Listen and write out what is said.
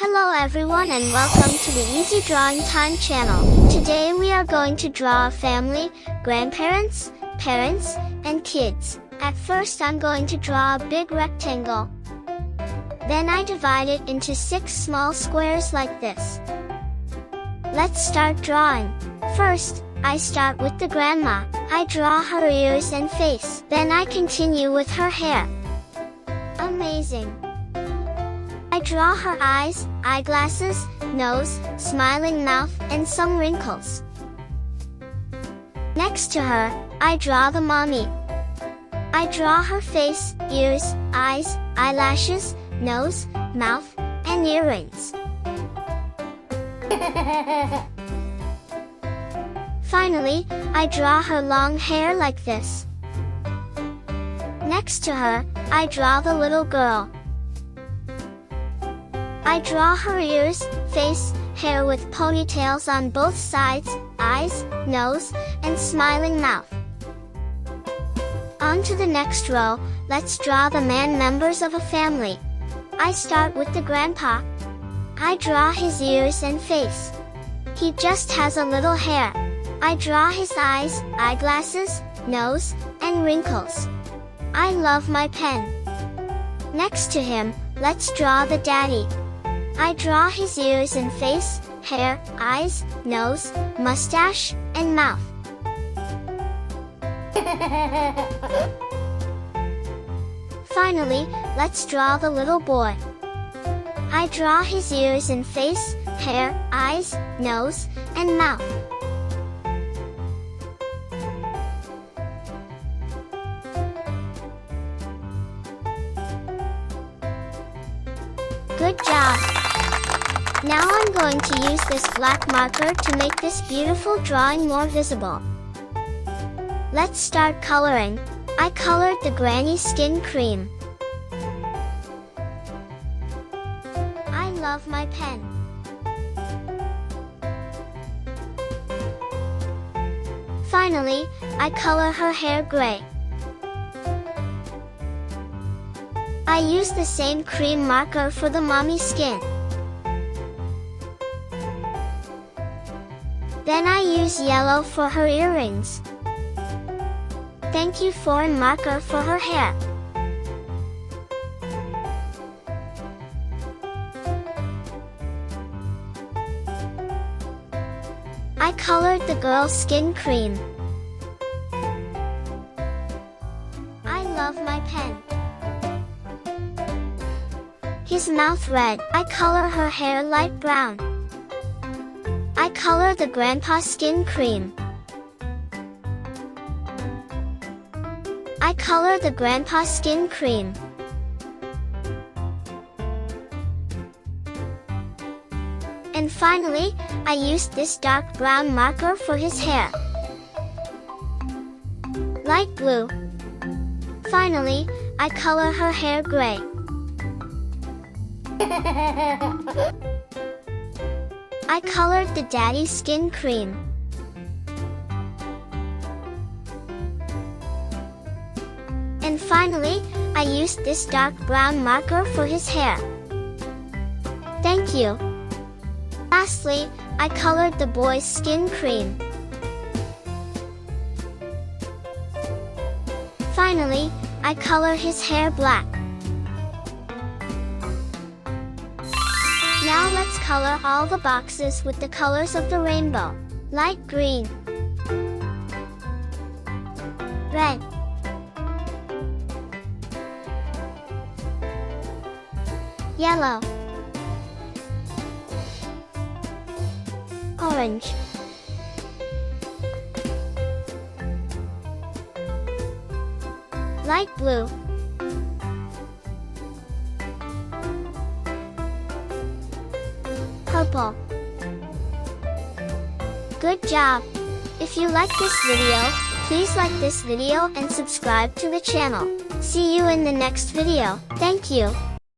Hello everyone and welcome to the Easy Drawing Time channel. Today we are going to draw a family, grandparents, parents, and kids. At first I'm going to draw a big rectangle. Then I divide it into 6 small squares like this. Let's start drawing. First, I start with the grandma. I draw her ears and face. Then I continue with her hair. Amazing! I draw her eyes, eyeglasses, nose, smiling mouth, and some wrinkles. Next to her, I draw the mommy. I draw her face, ears, eyes, eyelashes, nose, mouth, and earrings. Finally, I draw her long hair like this. Next to her, I draw the little girl. I draw her ears, face, hair with ponytails on both sides, eyes, nose, and smiling mouth. On to the next row, let's draw the man members of a family. I start with the grandpa. I draw his ears and face. He just has a little hair. I draw his eyes, eyeglasses, nose, and wrinkles. I love my pen. Next to him, let's draw the daddy. I draw his ears and face, hair, eyes, nose, mustache, and mouth. Finally, let's draw the little boy. I draw his ears and face, hair, eyes, nose, and mouth. Good job! Now I'm going to use this black marker to make this beautiful drawing more visible. Let's start coloring. I colored the granny skin cream. I love my pen. Finally, I color her hair gray. I use the same cream marker for the mommy skin. Then I use yellow for her earrings. Thank you foreign marker for her hair. I colored the girl's skin cream. I love my pen. His mouth red. I color her hair light brown. I color the grandpa's skin cream. I color the grandpa's skin cream. And finally, I used this dark brown marker for his hair. Light blue. Finally, I color her hair gray. I colored the daddy's skin cream. And finally, I used this dark brown marker for his hair. Thank you. Lastly, I colored the boy's skin cream. Finally, I color his hair black. Now let's color all the boxes with the colors of the rainbow. Light green, red, yellow, orange, light blue, purple. Good job! If you like this video, please like this video and subscribe to the channel. See you in the next video. Thank you.